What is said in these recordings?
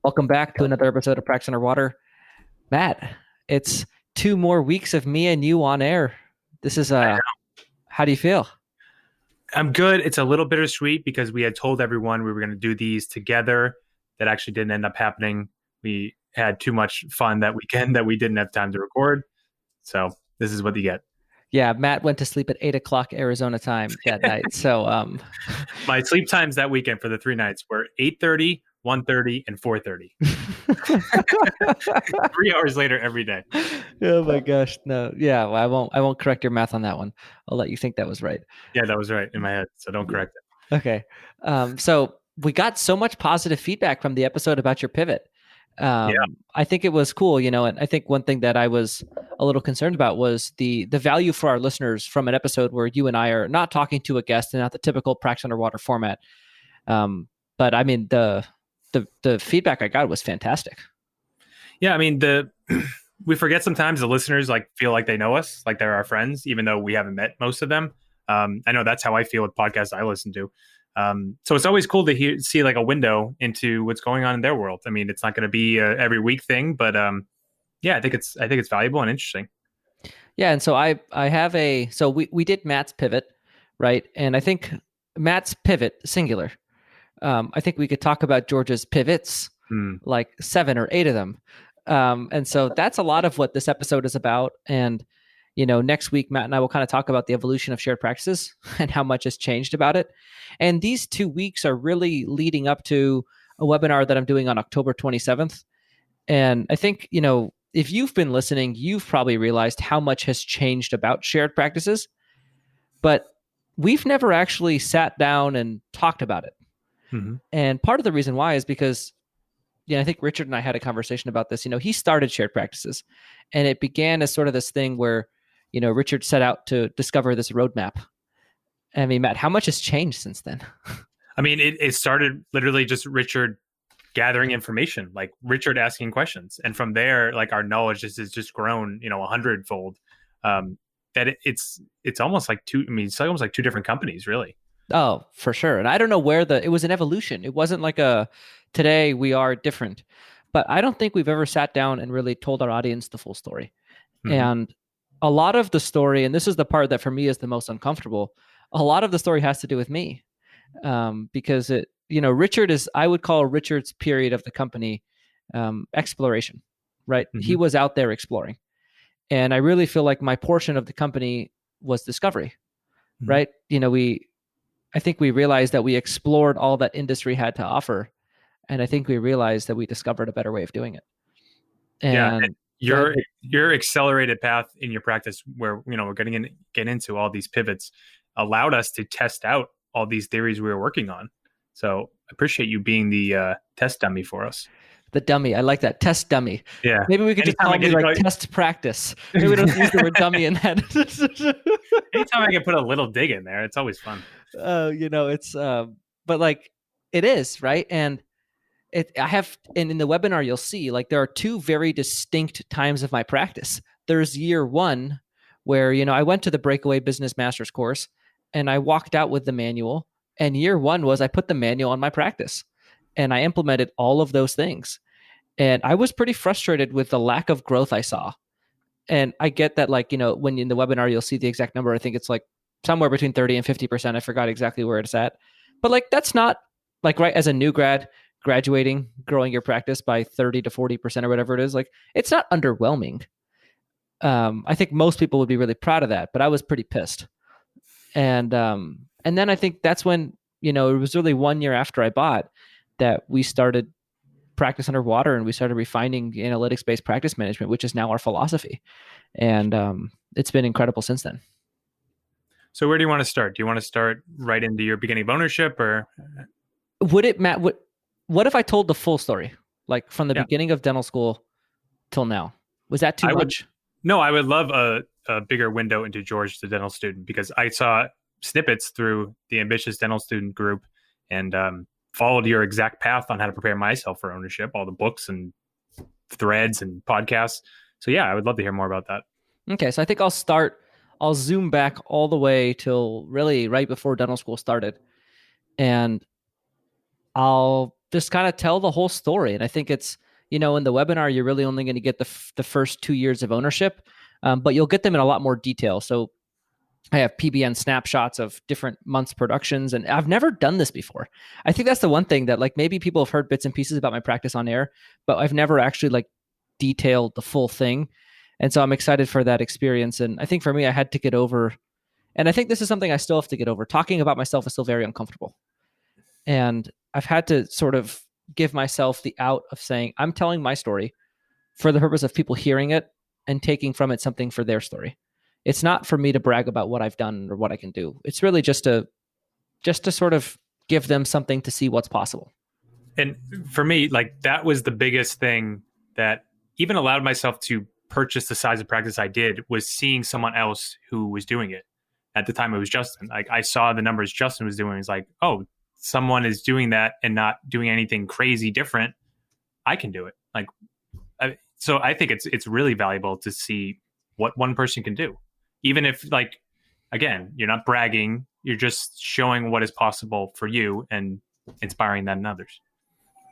Welcome back to another episode of Practice Underwater. Matt, it's 2 more weeks of me and you on air. This is how do you feel? I'm good. It's a little bittersweet because we had told everyone we were going to do these together. That actually didn't end up happening. We had too much fun that weekend that we didn't have time to record. So this is what you get. Yeah, Matt went to sleep at 8 o'clock Arizona time that night. So my sleep times that weekend for the 3 nights were 8:30, 1:30, and 4:30. 3 hours later every day. Oh my gosh. No. Yeah, well, I won't correct your math on that one. I'll let you think that was right. Yeah, that was right in my head. So don't correct it. Okay. So we got so much positive feedback from the episode about your pivot. I think it was cool, and I think one thing that I was a little concerned about was the value for our listeners from an episode where you and I are not talking to a guest and not the typical Practice Underwater format. But I mean, the feedback I got was fantastic. Yeah, I mean, we forget sometimes the listeners feel like they know us, like they're our friends, even though we haven't met most of them. I know that's how I feel with podcasts I listen to. So it's always cool to see a window into what's going on in their world. I mean, it's not going to be a every week thing, but yeah, I think it's valuable and interesting. Yeah, and so I have so we did Matt's pivot, right? And I think Matt's pivot singular. I think we could talk about George's pivots, like 7 or 8 of them. And so that's a lot of what this episode is about. And next week, Matt and I will kind of talk about the evolution of shared practices and how much has changed about it. And these 2 weeks are really leading up to a webinar that I'm doing on October 27th. And I think, if you've been listening, you've probably realized how much has changed about shared practices, but we've never actually sat down and talked about it. Mm-hmm. And part of the reason why is because, I think Richard and I had a conversation about this. He started shared practices, and it began as sort of this thing where, Richard set out to discover this roadmap. I mean, Matt, how much has changed since then? I mean, it started literally just Richard gathering information, like Richard asking questions. And from there, our knowledge has just grown, 100-fold. That it's almost like it's almost like 2 different companies, really. Oh, for sure. And I don't know where it was an evolution. It wasn't like today we are different, but I don't think we've ever sat down and really told our audience the full story. Mm-hmm. And a lot of the story, and this is the part that for me is the most uncomfortable, a lot of the story has to do with me. Because Richard I would call Richard's period of the company, exploration, right? Mm-hmm. He was out there exploring. And I really feel like my portion of the company was discovery, mm-hmm. right? I think we realized that we explored all that industry had to offer. And I think we realized that we discovered a better way of doing it. And your accelerated path in your practice where, we're getting into all these pivots allowed us to test out all these theories we were working on. So I appreciate you being the test dummy for us. The dummy. I like that. Test dummy. Yeah. Maybe we could just call me test practice. Maybe we don't use the word dummy in that. Anytime I can put a little dig in there, it's always fun. It's, but it is, right? And in the webinar, you'll see there are 2 very distinct times of my practice. There's year 1 where, I went to the Breakaway Business Master's course and I walked out with the manual. And year 1 was I put the manual on my practice and I implemented all of those things. And I was pretty frustrated with the lack of growth I saw. And I get that, when in the webinar, you'll see the exact number. I think it's somewhere between 30 and 50%. I forgot exactly where it's at. But that's not right as a new grad graduating, growing your practice by 30 to 40% or whatever it is. It's not underwhelming. I think most people would be really proud of that, but I was pretty pissed. And then I think that's when, it was really 1 year after I bought that we started Practice Underwater and we started refining analytics-based practice management, which is now our philosophy. And it's been incredible since then. So where do you want to start? Do you want to start right into your beginning of ownership, or would it, Matt, what if I told the full story, from the beginning of dental school till now? Was that too much? No, I would love a bigger window into George, the dental student, because I saw snippets through the Ambitious Dental Student group and followed your exact path on how to prepare myself for ownership, all the books and threads and podcasts. So yeah, I would love to hear more about that. Okay, so I think I'll zoom back all the way till really right before dental school started. And I'll just kind of tell the whole story. And I think it's, in the webinar, you're really only going to get the first 2 years of ownership, but you'll get them in a lot more detail. So I have PBN snapshots of different months' productions, and I've never done this before. I think that's the one thing that, like, maybe people have heard bits and pieces about my practice on air, but I've never actually like detailed the full thing. And so I'm excited for that experience. And I think for me, I had to get over, and I think this is something I still have to get over. Talking about myself is still very uncomfortable. And I've had to sort of give myself the out of saying, I'm telling my story for the purpose of people hearing it and taking from it something for their story. It's not for me to brag about what I've done or what I can do. It's really just to sort of give them something to see what's possible. And for me, like, that was the biggest thing that even allowed myself to purchase the size of practice I did, was seeing someone else who was doing it. At the time, it was Justin. Like, I saw the numbers Justin was doing. It's like, oh, someone is doing that and not doing anything crazy different. I can do it. Like, so I think it's really valuable to see what one person can do, even if, like, again, you're not bragging, you're just showing what is possible for you and inspiring that in others.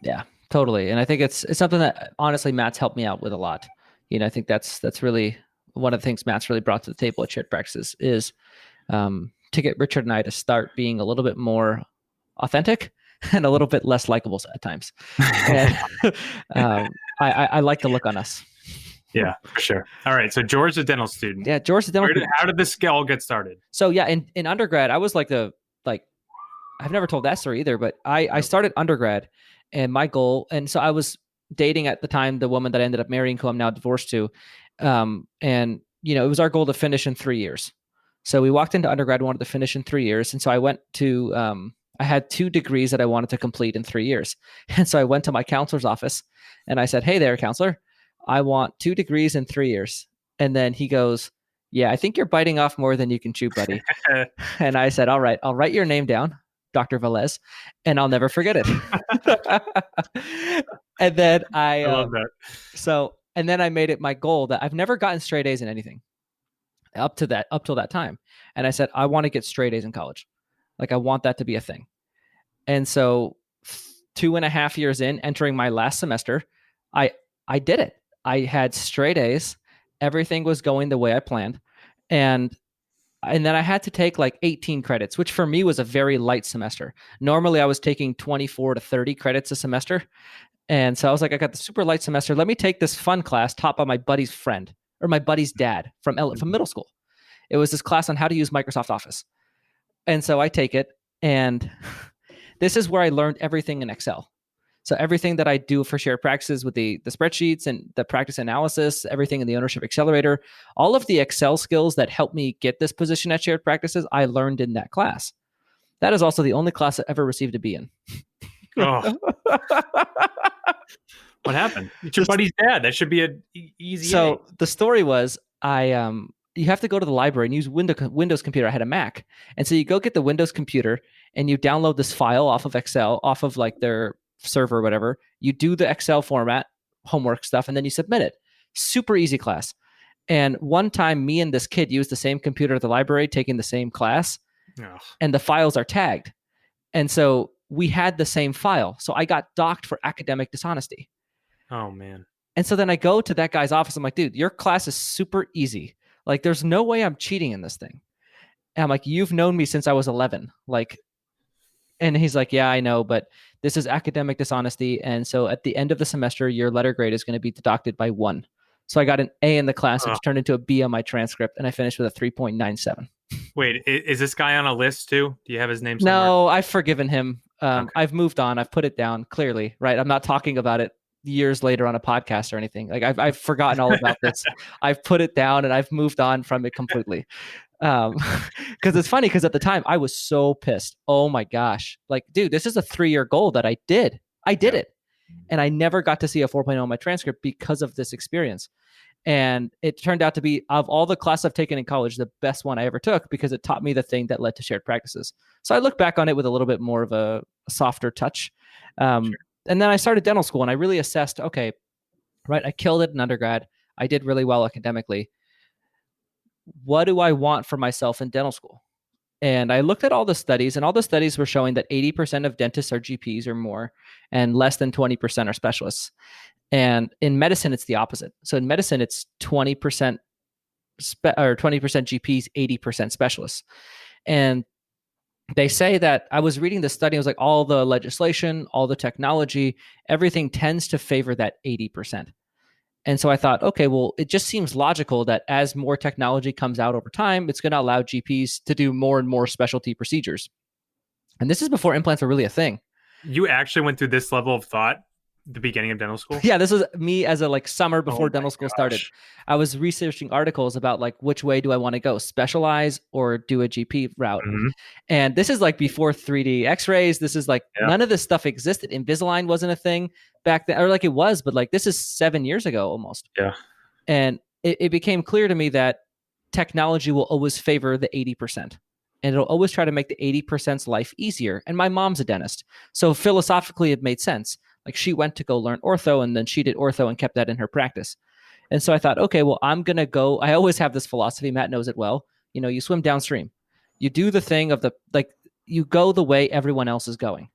Yeah, totally. And I think it's something that honestly Matt's helped me out with a lot. I think that's really one of the things Matt's really brought to the table at Shared Practices is to get Richard and I to start being a little bit more authentic and a little bit less likable at times. And I like the look on us. Yeah, for sure. All right. So George, the dental student. Yeah, George, the dental student. How did this all get started? So yeah, in undergrad, I was like I've never told that story either, but I started undergrad and my goal, and so I was dating at the time the woman that I ended up marrying, who I'm now divorced to. And it was our goal to finish in 3 years. So we walked into undergrad, wanted to finish in 3 years. And so I went to, I had 2 degrees that I wanted to complete in 3 years. And so I went to my counselor's office and I said, hey there, counselor, I want 2 degrees in 3 years. And then he goes, yeah, I think you're biting off more than you can chew, buddy. And I said, all right, I'll write your name down, Dr. Velez, and I'll never forget it. And then I love that. And then I made it my goal that I've never gotten straight A's in anything up till that time. And I said, I want to get straight A's in college. Like, I want that to be a thing. And so 2.5 years in, entering my last semester, I did it. I had straight A's. Everything was going the way I planned. And then I had to take like 18 credits, which for me was a very light semester. Normally I was taking 24 to 30 credits a semester. And so I was like, I got the super light semester. Let me take this fun class taught by my buddy's friend or my buddy's dad from middle school. It was this class on how to use Microsoft Office. And so I take it, and this is where I learned everything in Excel. So everything that I do for Shared Practices with the spreadsheets and the practice analysis, everything in the Ownership Accelerator, all of the Excel skills that helped me get this position at Shared Practices, I learned in that class. That is also the only class I ever received a B in. Oh. What happened? It's your buddy's dad. That should be an easy. So the story was, you have to go to the library and use Windows computer. I had a Mac. And so you go get the Windows computer and you download this file off of Excel, off of like their server or whatever. You do the Excel format, homework stuff, and then you submit it. Super easy class. And one time me and this kid used the same computer at the library, taking the same class, and the files are tagged. And so we had the same file. So I got docked for academic dishonesty. Oh, man. And so then I go to that guy's office. I'm like, dude, your class is super easy. Like, there's no way I'm cheating in this thing. And I'm like, you've known me since I was 11. Like, and he's like, yeah, I know, but this is academic dishonesty. And so at the end of the semester, your letter grade is going to be deducted by 1. So I got an A in the class, which turned into a B on my transcript. And I finished with a 3.97. Wait, is this guy on a list too? Do you have his name somewhere? No, I've forgiven him. Okay. I've moved on. I've put it down clearly, right? I'm not talking about it years later on a podcast or anything. Like, I've forgotten all about this. I've put it down and I've moved on from it completely. Because it's funny, because at the time I was so pissed. Oh my gosh. Like, dude, this is a 3-year goal that I did it. And I never got to see a 4.0 on my transcript because of this experience. And it turned out to be, of all the classes I've taken in college, the best one I ever took, because it taught me the thing that led to Shared Practices. So I look back on it with a little bit more of a softer touch. Sure. And then I started dental school and I really assessed, okay, right, I killed it in undergrad. I did really well academically. What do I want for myself in dental school? And I looked at all the studies, and all the studies were showing that 80% of dentists are GPs or more, and less than 20% are specialists. And in medicine, it's the opposite. So in medicine, it's 20% or 20% GPs, 80% specialists. And they say that I was reading the study, it was like all the legislation, all the technology, everything tends to favor that 80%. And so I thought, okay, well, it just seems logical that as more technology comes out over time, it's going to allow GPs to do more and more specialty procedures. And this is before implants were really a thing. You actually went through this level of thought at the beginning of dental school? Yeah, this was me as a like summer before Oh my dental school started. gosh. I was researching articles about like which way do I want to go, specialize or do a GP route. Mhm. And this is like before 3D X-rays. This is like Yeah. none of this stuff existed. Invisalign wasn't a thing back then, or like it was, but like this is 7 years ago almost. Yeah. And it became clear to me that technology will always favor the 80%. And it'll always try to make the 80%'s life easier. And my mom's a dentist. So philosophically, it made sense. Like she went to go learn ortho and then she did ortho and kept that in her practice. And so I thought, okay, well, I'm going to go. I always have this philosophy. Matt knows it well. You know, you swim downstream, you do the thing of the, like, you go the way everyone else is going.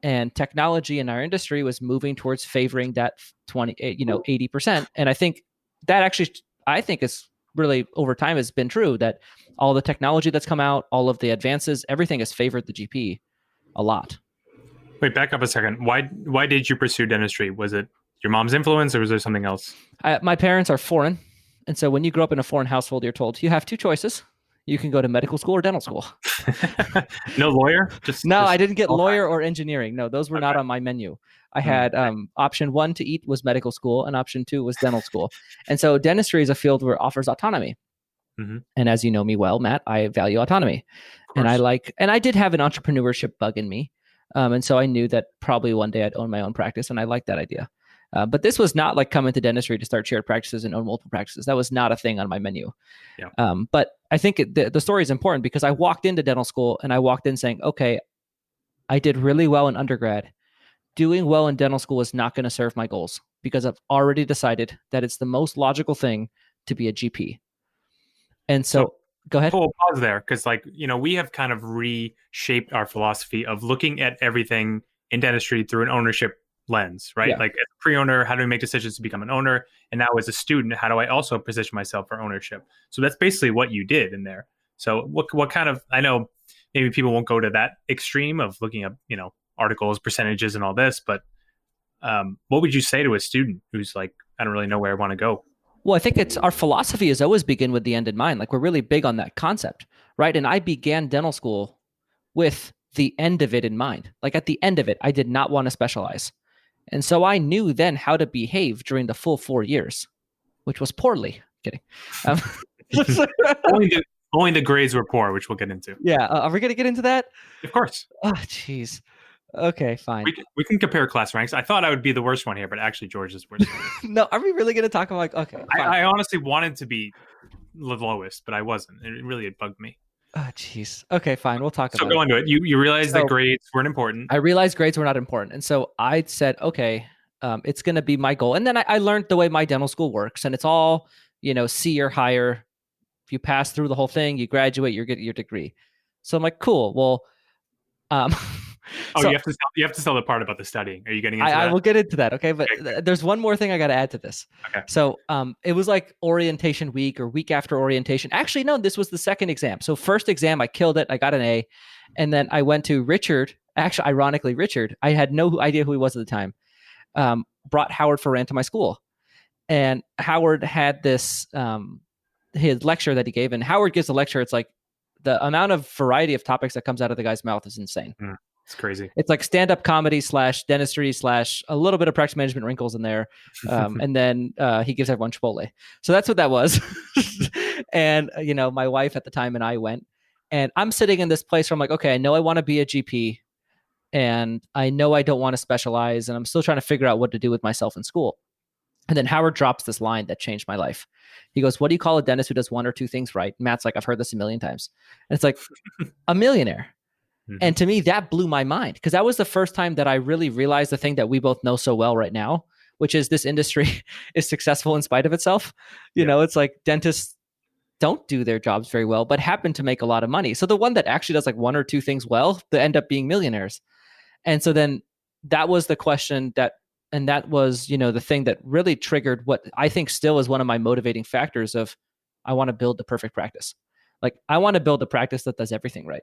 And technology in our industry was moving towards favoring that 80%. And I think that actually, I think it's really over time has been true that all the technology that's come out, all of the advances, everything has favored the GP a lot. Wait, back up a second. Why did you pursue dentistry? Was it your mom's influence or was there something else? My parents are foreign. And so when you grow up in a foreign household, you're told you have two choices. You can go to medical school or dental school. No lawyer? No, just I didn't get all lawyer or engineering. No, those were not Okay. on my menu. I had option one to eat was medical school, and option two was dental school. And so dentistry is a field where it offers autonomy. Mhm. And as you know me well, Matt, I value autonomy. Of And course. I did have an entrepreneurship bug in me. And so I knew that probably one day I'd own my own practice, and I liked that idea. But this was not like coming to dentistry to start shared practices and own multiple practices. That was not a thing on my menu. Yeah. But I think the story is important because I walked into dental school and I walked in saying, okay, I did really well in undergrad. Doing well in dental school is not going to serve my goals because I've already decided that it's the most logical thing to be a GP. And So so go ahead. we'll pause there because, like, we have kind of reshaped our philosophy of looking at everything in dentistry through an ownership lens, right? Yeah. Like, as a pre-owner, how do we make decisions to become an owner? And now, as a student, how do I also position myself for ownership? So that's basically what you did in there. So what kind of, I know maybe people won't go to that extreme of looking up, articles, percentages, and all this, but what would you say to a student who's like, I don't really know where I want to go? Well, I think it's our philosophy is always begin with the end in mind. Like we're really big on that concept, right? And I began dental school with the end of it in mind. Like at the end of it, I did not want to specialize. And so I knew then how to behave during the full 4 years, which was poorly. Kidding. Um, only the grades were poor, which we'll get into. yeah. Are we going to get into that? Of course. Oh, jeez. Okay, fine. We can compare class ranks. I thought I would be the worst one here, but actually George is worse. No, are we really going to talk about, okay. I honestly wanted to be the lowest, but I wasn't. It bugged me. Oh, jeez. Okay, fine. We'll talk So about go it. into it. You realized that grades weren't important. I realized grades were not important. And so I said, okay, it's going to be my goal. And then I learned the way my dental school works. And it's all, C or higher. If you pass through the whole thing, you graduate, you get your degree. So I'm like, cool. Well, so, you have to tell the part about the studying. Are you getting into that? I will get into that. Okay. But there's one more thing I got to add to this. Okay. So it was like orientation week or week after orientation. Actually, no, this was the second exam. So first exam, I killed it. I got an A. And then I went to Richard. Actually, ironically, Richard, I had no idea who he was at the time, brought Howard Ferran to my school. And Howard had this, his lecture that he gave. And Howard gives a lecture. It's like the amount of variety of topics that comes out of the guy's mouth is insane. It's crazy. It's like stand-up comedy / dentistry / a little bit of practice management wrinkles in there. And then he gives everyone Chipotle. So that's what that was. And, my wife at the time and I went. And I'm sitting in this place where I'm like, okay, I know I want to be a GP. And I know I don't want to specialize. And I'm still trying to figure out what to do with myself in school. And then Howard drops this line that changed my life. He goes, what do you call a dentist who does one or two things right? Matt's like, I've heard this a million times. And it's like, a millionaire. Mm-hmm. And to me, that blew my mind because that was the first time that I really realized the thing that we both know so well right now, which is this industry is successful in spite of itself. You know, it's like dentists don't do their jobs very well, but happen to make a lot of money. So the one that actually does like one or two things well, they end up being millionaires. And so then that was the question that, and that was, the thing that really triggered what I think still is one of my motivating factors of I want to build the perfect practice. Like I want to build a practice that does everything right.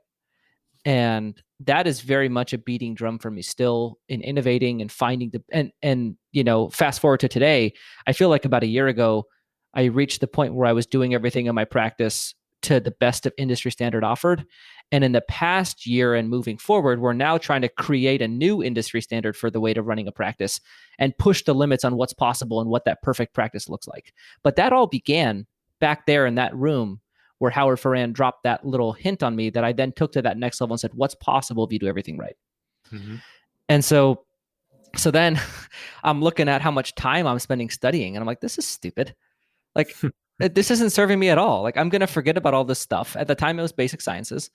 And that is very much a beating drum for me still in innovating and finding the and fast forward to today, I feel like about a year ago I reached the point where I was doing everything in my practice to the best of industry standard offered. And in the past year and moving forward, we're now trying to create a new industry standard for the way to running a practice and push the limits on what's possible and what that perfect practice looks like. But that all began back there in that room where Howard Ferran dropped that little hint on me that I then took to that next level and said, what's possible if you do everything right? Mm-hmm. And so then I'm looking at how much time I'm spending studying and I'm like, this is stupid. Like this isn't serving me at all. Like I'm going to forget about all this stuff. At the time it was basic sciences.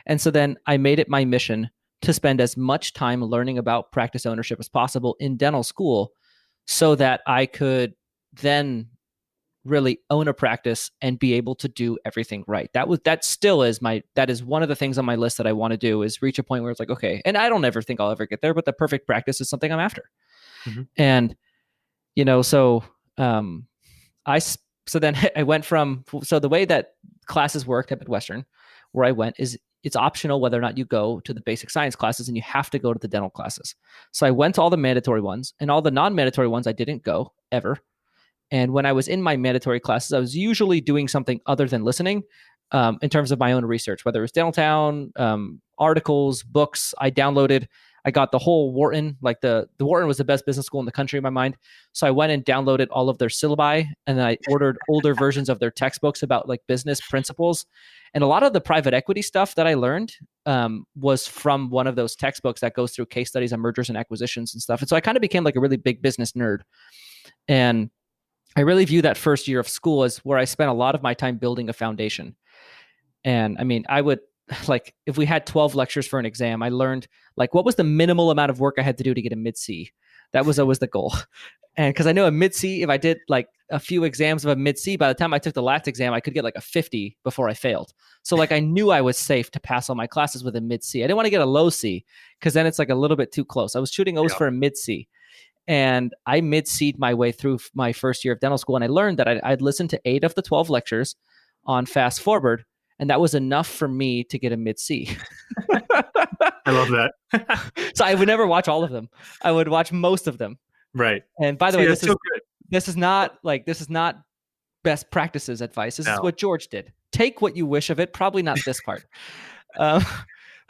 And so then I made it my mission to spend as much time learning about practice ownership as possible in dental school so that I could then really own a practice and be able to do everything right. That still is that is one of the things on my list that I want to do is reach a point where it's like, okay, and I don't ever think I'll ever get there, but the perfect practice is something I'm after. Mm-hmm. And so I so then I went from the way that classes worked at Midwestern, where I went is it's optional whether or not you go to the basic science classes, and you have to go to the dental classes. So I went to all the mandatory ones, and all the non-mandatory ones I didn't go ever. And when I was in my mandatory classes, I was usually doing something other than listening in terms of my own research, whether it was Dentaltown, articles, books. I got the whole Wharton, like the Wharton was the best business school in the country in my mind. So I went and downloaded all of their syllabi, and then I ordered older versions of their textbooks about like business principles. And a lot of the private equity stuff that I learned was from one of those textbooks that goes through case studies on mergers and acquisitions and stuff. And so I kind of became like a really big business nerd. And I really view that first year of school as where I spent a lot of my time building a foundation. And I mean, I would like if we had 12 lectures for an exam, I learned like what was the minimal amount of work I had to do to get a mid C. That was always the goal. And because I know a mid C, if I did like a few exams of a mid C, by the time I took the last exam, I could get like a 50 before I failed. So like I knew I was safe to pass all my classes with a mid C. I didn't want to get a low C because then it's like a little bit too close. I was shooting always for a mid C. And I mid-seed my way through my first year of dental school. And I learned that I'd listened to 8 of the 12 lectures on fast forward. And that was enough for me to get a mid-C. I love that. So I would never watch all of them. I would watch most of them. Right. And by the way, this is not best practices advice. This is what George did. Take what you wish of it. Probably not this part.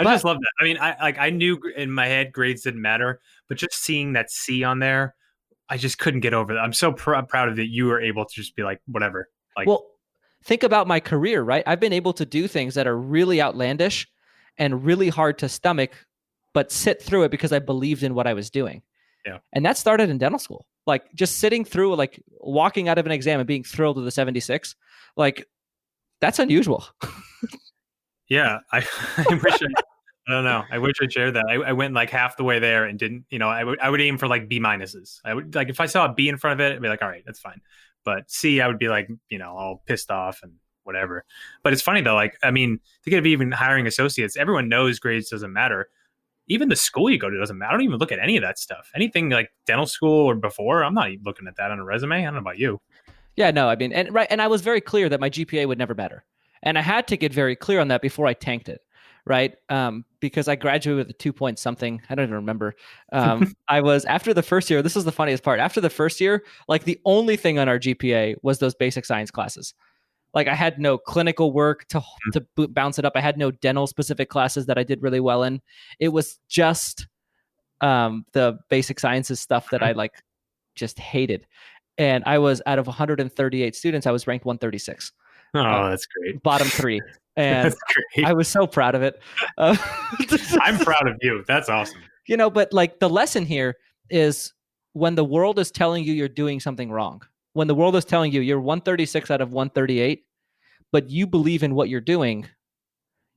I just love that. I mean, I knew in my head grades didn't matter, but just seeing that C on there, I just couldn't get over that. I'm so proud of that you were able to just be like, whatever. Like, well, think about my career, right? I've been able to do things that are really outlandish and really hard to stomach, but sit through it because I believed in what I was doing. Yeah. And that started in dental school. Like just sitting through, like walking out of an exam and being thrilled with a 76, like that's unusual. Yeah, I wish I don't know. I wish I'd shared that. I went like half the way there and didn't. I would aim for like B minuses. I would like if I saw a B in front of it, I'd be like, all right, that's fine. But C, I would be like, all pissed off and whatever. But it's funny though. Like, I mean, thinking of even hiring associates, everyone knows grades doesn't matter. Even the school you go to doesn't matter. I don't even look at any of that stuff. Anything like dental school or before, I'm not even looking at that on a resume. I don't know about you. Yeah, no, I mean, and I was very clear that my GPA would never matter. And I had to get very clear on that before I tanked it, right? Because I graduated with a 2 point something. I don't even remember. I was, after the first year, this is the funniest part. After the first year, like the only thing on our GPA was those basic science classes. Like I had no clinical work to bounce it up. I had no dental specific classes that I did really well in. It was just the basic sciences stuff that I like just hated. And I was, out of 138 students, I was ranked 136. Oh, that's great. Bottom 3. And I was so proud of it. I'm proud of you. That's awesome. But like the lesson here is when the world is telling you you're doing something wrong, when the world is telling you you're 136 out of 138, but you believe in what you're doing,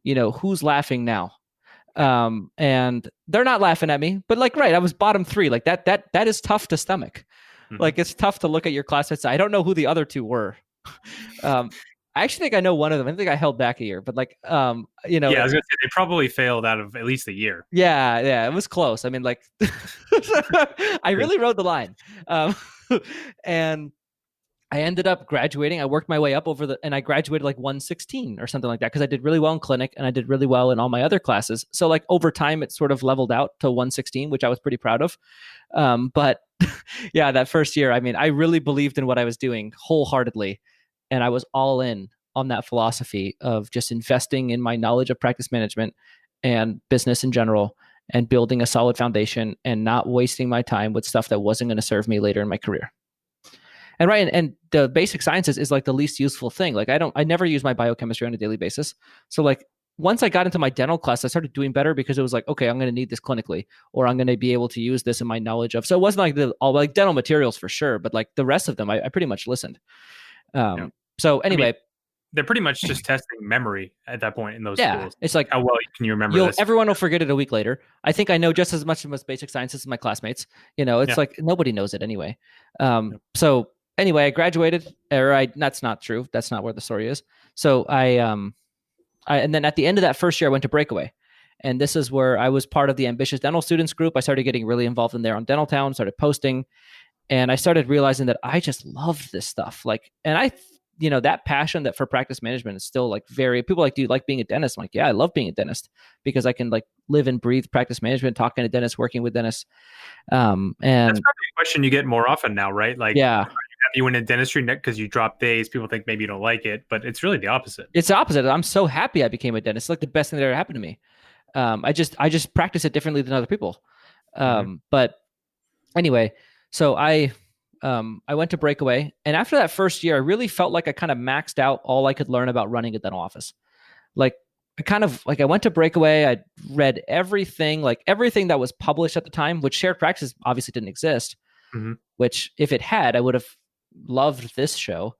who's laughing now? And they're not laughing at me, but like, right, I was bottom 3. Like that is tough to stomach. Mm-hmm. Like it's tough to look at your classmates. I don't know who the other 2 were. I actually think I know one of them. I think I held back a year, but like, Yeah, I was gonna say they probably failed out of at least a year. yeah, it was close. I mean, like, I really rode the line, um, and I ended up graduating. I worked my way up and I graduated like 116 or something like that because I did really well in clinic and I did really well in all my other classes. So like over time, it sort of leveled out to 116, which I was pretty proud of. But yeah, that first year, I mean, I really believed in what I was doing wholeheartedly, and I was all in on that philosophy of just investing in my knowledge of practice management and business in general and building a solid foundation and not wasting my time with stuff that wasn't going to serve me later in my career. And right, and the basic sciences is like the least useful thing. Like I never use my biochemistry on a daily basis. So like once I got into my dental class, I started doing better because it was like, okay, I'm going to need this clinically, or I'm going to be able to use this in my knowledge of. So it wasn't like all like dental materials for sure, but like the rest of them, I pretty much listened. Yeah. So I mean, anyway, they're pretty much just testing memory at that point in those yeah, schools. it's like How well can you remember this? everyone will forget it a week later. I think I know just as much as basic sciences as my classmates. It's Yeah. like nobody knows it anyway. Yeah. So anyway, I graduated, that's not true. That's not where the story is. So and then at the end of that first year, I went to Breakaway. And this is where I was part of the ambitious dental students group. I started getting really involved in there on Dental Town, started posting, and I started realizing that I just loved this stuff. Like, and that passion that for practice management is still like very, people like, do you like being a dentist? I'm like, yeah, I love being a dentist because I can like live and breathe practice management, talking to dentists, working with dentists. And that's probably a question you get more often now, right? Like, yeah, you went in dentistry because you dropped days. People think maybe you don't like it, but it's really the opposite. it's the opposite. I'm so happy I became a dentist. It's like the best thing that ever happened to me. I just practice it differently than other people. But anyway, so I went to Breakaway, and after that first year, I really felt like I kind of maxed out all I could learn about running a dental office. Like I went to Breakaway, I read everything, like everything that was published at the time, which shared practice obviously didn't exist. Mm-hmm. Which if it had, I would have loved this show.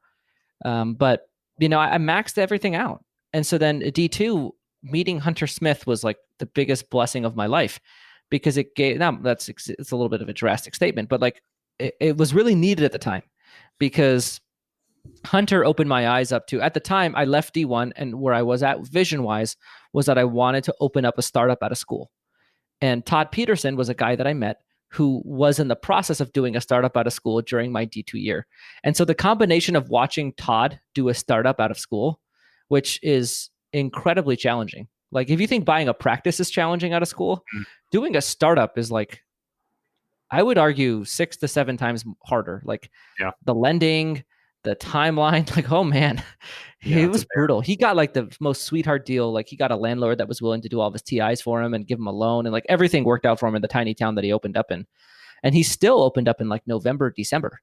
But I maxed everything out, and so then D2 meeting Hunter Smith was like the biggest blessing of my life because it gave. Now it's a little bit of a drastic statement, but like it was really needed at the time because Hunter opened my eyes up to. At the time, I left D1, and where I was at vision wise was that I wanted to open up a startup out of school. And Todd Peterson was a guy that I met who was in the process of doing a startup out of school during my D2 year. And so the combination of watching Todd do a startup out of school, which is incredibly challenging. Like if you think buying a practice is challenging out of school, doing a startup is like, I would argue 6 to 7 times harder. Like the lending, the timeline, like, oh man, it was brutal. He got like the most sweetheart deal. Like he got a landlord that was willing to do all of his TIs for him and give him a loan, and like everything worked out for him in the tiny town that he opened up in. And he still opened up in like November, December,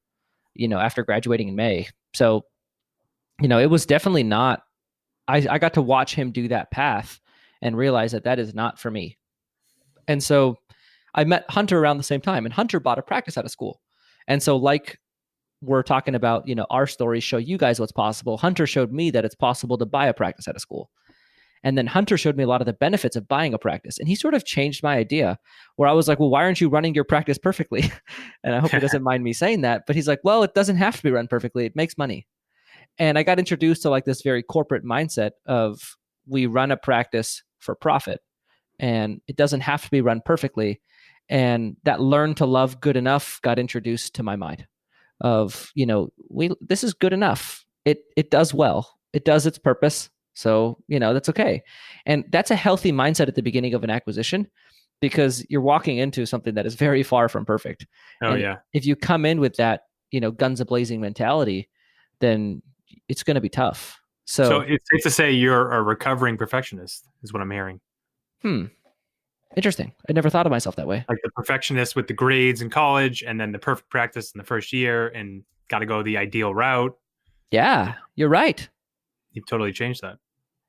after graduating in May. So, it was definitely not, I got to watch him do that path and realize that is not for me. And so I met Hunter around the same time, and Hunter bought a practice out of school. And so like we're talking about, our stories show you guys what's possible. Hunter showed me that it's possible to buy a practice out of school. And then Hunter showed me a lot of the benefits of buying a practice. And he sort of changed my idea where I was like, well, why aren't you running your practice perfectly? And I hope he doesn't mind me saying that. But he's like, well, it doesn't have to be run perfectly. It makes money. And I got introduced to like this very corporate mindset of we run a practice for profit and it doesn't have to be run perfectly. And that learn to love good enough got introduced to my mind of, this is good enough. It does well. It does its purpose. So, that's okay. And that's a healthy mindset at the beginning of an acquisition because you're walking into something that is very far from perfect. Oh, and yeah. If you come in with that, guns a-blazing mentality, then it's going to be tough. So it's safe to say you're a recovering perfectionist is what I'm hearing. Interesting. I never thought of myself that way. Like the perfectionist with the grades in college and then the perfect practice in the first year and got to go the ideal route. Yeah, you're right. You've totally changed that.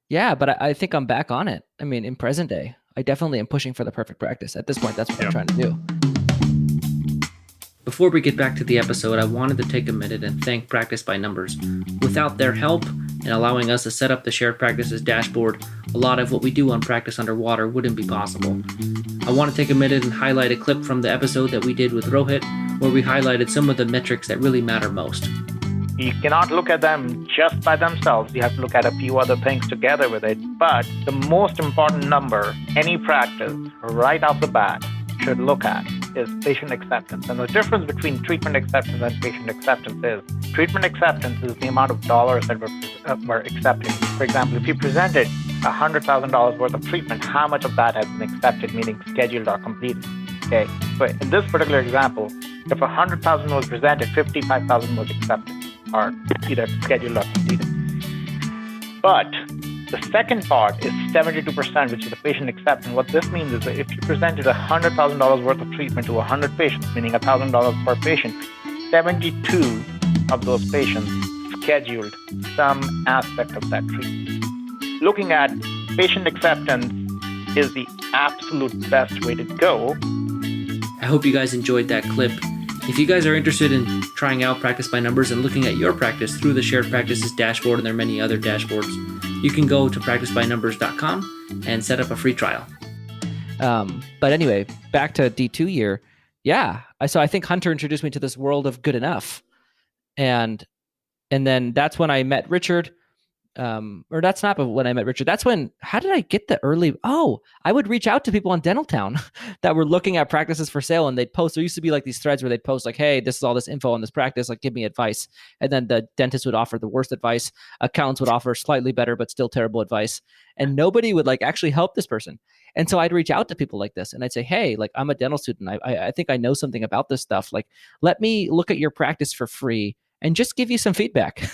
Yeah, but I think I'm back on it. I mean, in present day, I definitely am pushing for the perfect practice. At this point, that's what I'm trying to do. Before we get back to the episode, I wanted to take a minute and thank Practice by Numbers. Without their help and allowing us to set up the shared practices dashboard, a lot of what we do on Practice Underwater wouldn't be possible. I want to take a minute and highlight a clip from the episode that we did with Rohit, where we highlighted some of the metrics that really matter most. You cannot look at them just by themselves. You have to look at a few other things together with it. But the most important number any practice right off the bat should look at is patient acceptance. And the difference between treatment acceptance and patient acceptance is treatment acceptance is the amount of dollars that were accepted. For example, if you presented $100,000 worth of treatment, how much of that has been accepted, meaning scheduled or completed? Okay, so in this particular example, if 100,000 was presented, 55,000 was accepted, or either scheduled or completed. But the second part is 72%, which is the patient acceptance. What this means is that if you presented $100,000 worth of treatment to 100 patients, meaning $1,000 per patient, 72 of those patients scheduled some aspect of that treatment. Looking at patient acceptance is the absolute best way to go. I hope you guys enjoyed that clip. If you guys are interested in trying out Practice by Numbers and looking at your practice through the Shared Practices dashboard, and there are many other dashboards, you can go to practicebynumbers.com and set up a free trial. But anyway, back to D2 year. Yeah. So I think Hunter introduced me to this world of good enough. And then that's when I met Richard. Or that's not when I met Richard. That's when, how did I get the early? Oh, I would reach out to people on Dentaltown that were looking at practices for sale, and they'd post. There used to be like these threads where they'd post like, hey, this is all this info on this practice, like give me advice. And then the dentist would offer the worst advice. Accountants would offer slightly better, but still terrible advice. And nobody would like actually help this person. And so I'd reach out to people like this and I'd say, hey, like I'm a dental student. I think I know something about this stuff. Like, let me look at your practice for free and just give you some feedback.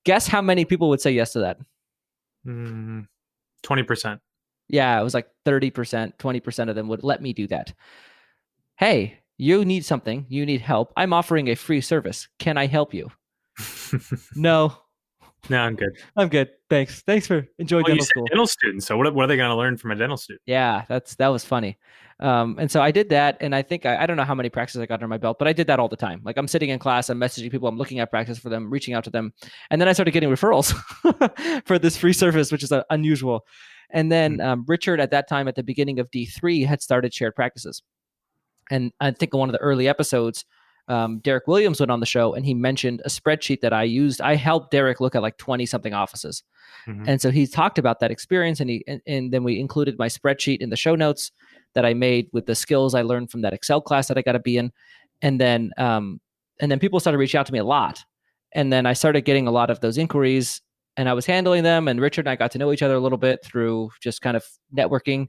Guess how many people would say yes to that? 20%. Yeah, it was like 30%, 20% of them would let me do that. Hey, you need something. You need help. I'm offering a free service. Can I help you? No. No, I'm good. I'm good. Thanks. Thanks for enjoying dental school. Dental students. So what are they going to learn from a dental student? Yeah, that was funny. And so I did that, and I think I don't know how many practices I got under my belt, but I did that all the time. Like I'm sitting in class, I'm messaging people, I'm looking at practice for them, reaching out to them, and then I started getting referrals for this free service, which is unusual. And then Richard, at that time, at the beginning of D3, had started shared practices, and I think in one of the early episodes, Derek Williams went on the show, and he mentioned a spreadsheet that I used. I helped Derek look at like 20 something offices, and so he talked about that experience, and then we included my spreadsheet in the show notes that I made with the skills I learned from that Excel class that I got to be in. And then people started reaching out to me a lot. And then I started getting a lot of those inquiries, and I was handling them. And Richard and I got to know each other a little bit through just kind of networking.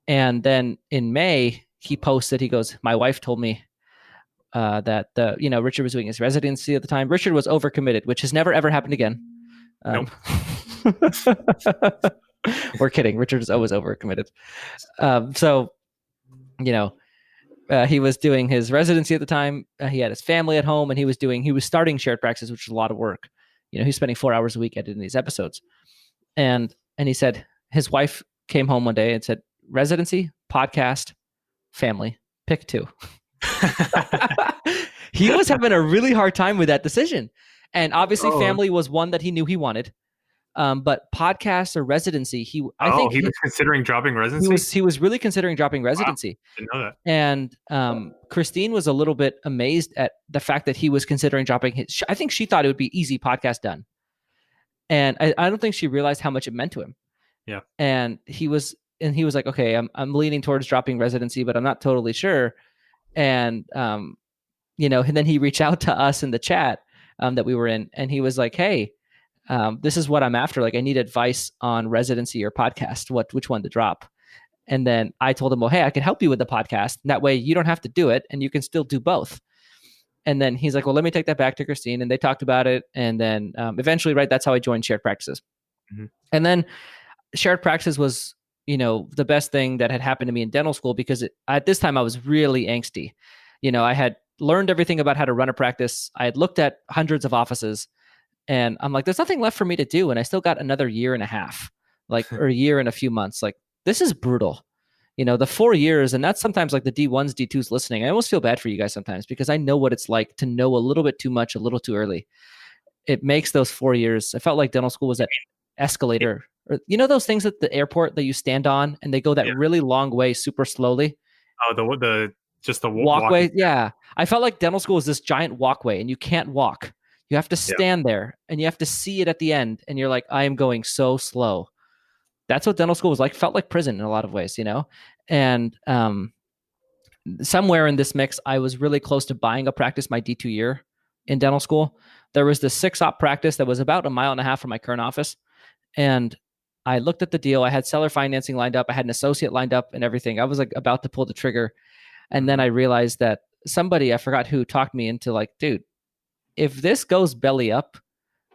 And then in May, he posted, he goes, my wife told me that Richard was doing his residency at the time. Richard was overcommitted, which has never, ever happened again. Nope. We're kidding. Richard is always overcommitted. He was doing his residency at the time. He had his family at home, and he was starting shared practice, which is a lot of work. He's spending 4 hours a week editing these episodes. And he said his wife came home one day and said, residency, podcast, family, pick two. He was having a really hard time with that decision. And obviously family was one that he knew he wanted. But podcast or residency, he was considering dropping residency. He was really considering dropping residency. Wow, didn't know that. And Christine was a little bit amazed at the fact that he was considering dropping his. I think she thought it would be easy podcast done, and I don't think she realized how much it meant to him. Yeah. And he was like, okay, I'm leaning towards dropping residency, but I'm not totally sure. And and then he reached out to us in the chat that we were in, and he was like, hey. This is what I'm after. Like, I need advice on residency or podcast, which one to drop. And then I told him, well, hey, I can help you with the podcast. That way you don't have to do it and you can still do both. And then he's like, well, let me take that back to Christine. And they talked about it. And then eventually, right, that's how I joined shared practices. Mm-hmm. And then shared practices was, the best thing that had happened to me in dental school, because at this time I was really angsty. I had learned everything about how to run a practice. I had looked at hundreds of offices. And I'm like, there's nothing left for me to do. And I still got another year and a half, or a year and a few months. Like, this is brutal. The 4 years, and that's sometimes like the D1s, D2s listening. I almost feel bad for you guys sometimes, because I know what it's like to know a little bit too much, a little too early. It makes those 4 years. I felt like dental school was that escalator, or those things at the airport that you stand on and they go that really long way, super slowly. Oh, the walkway. Walkway. Yeah. I felt like dental school was this giant walkway and you can't walk. You have to stand there and you have to see it at the end. And you're like, I am going so slow. That's what dental school was like. Felt like prison in a lot of ways, And somewhere in this mix, I was really close to buying a practice my D2 year in dental school. There was this 6-op practice that was about 1.5 miles from my current office. And I looked at the deal. I had seller financing lined up. I had an associate lined up and everything. I was like about to pull the trigger. And then I realized that somebody, I forgot who, talked me into like, dude, if this goes belly up,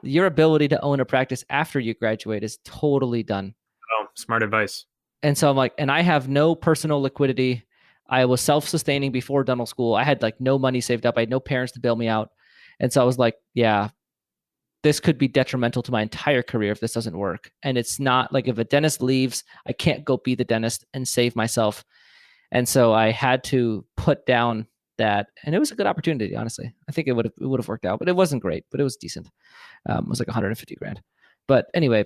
your ability to own a practice after you graduate is totally done. Oh, smart advice. And so I'm like, and I have no personal liquidity. I was self-sustaining before dental school. I had like no money saved up. I had no parents to bail me out. And so I was like, yeah, this could be detrimental to my entire career if this doesn't work. And it's not like if a dentist leaves, I can't go be the dentist and save myself. And so I had to put down that, and it was a good opportunity, honestly. I think it would have worked out, but it wasn't great, but it was decent. It was like 150 grand. But anyway,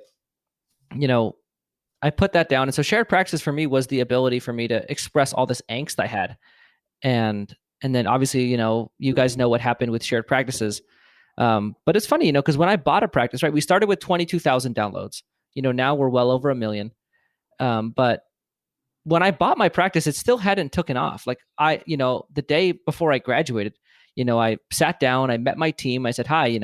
I put that down. And so shared practice for me was the ability for me to express all this angst I had. And then obviously, you guys know what happened with shared practices. But it's funny, because when I bought a practice, right, we started with 22,000 downloads. Now we're well over 1 million. But when I bought my practice, it still hadn't taken off. Like the day before I graduated, I sat down, I met my team. I said, hi,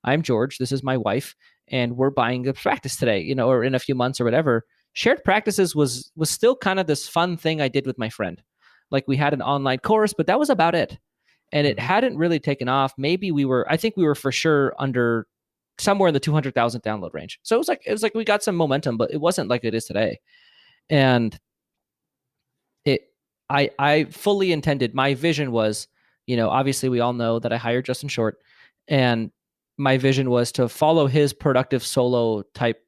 I'm George. This is my wife. And we're buying a practice today, or in a few months or whatever. Shared practices was still kind of this fun thing I did with my friend. Like we had an online course, but that was about it. And it hadn't really taken off. Maybe I think we were for sure under somewhere in the 200,000 download range. So it was like we got some momentum, but it wasn't like it is today. And I fully intended, my vision was, obviously we all know that I hired Justin Short, and my vision was to follow his productive solo type,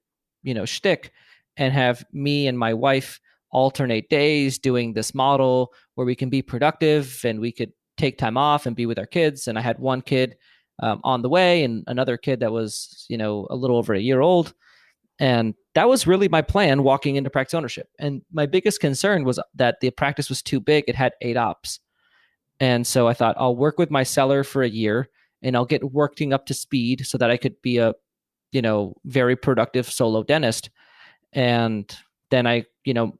shtick, and have me and my wife alternate days doing this model where we can be productive and we could take time off and be with our kids. And I had one kid on the way and another kid that was, a little over a year old. And that was really my plan walking into practice ownership. And my biggest concern was that the practice was too big. It had 8 ops. And so I thought I'll work with my seller for a year and I'll get working up to speed so that I could be a, very productive solo dentist. And then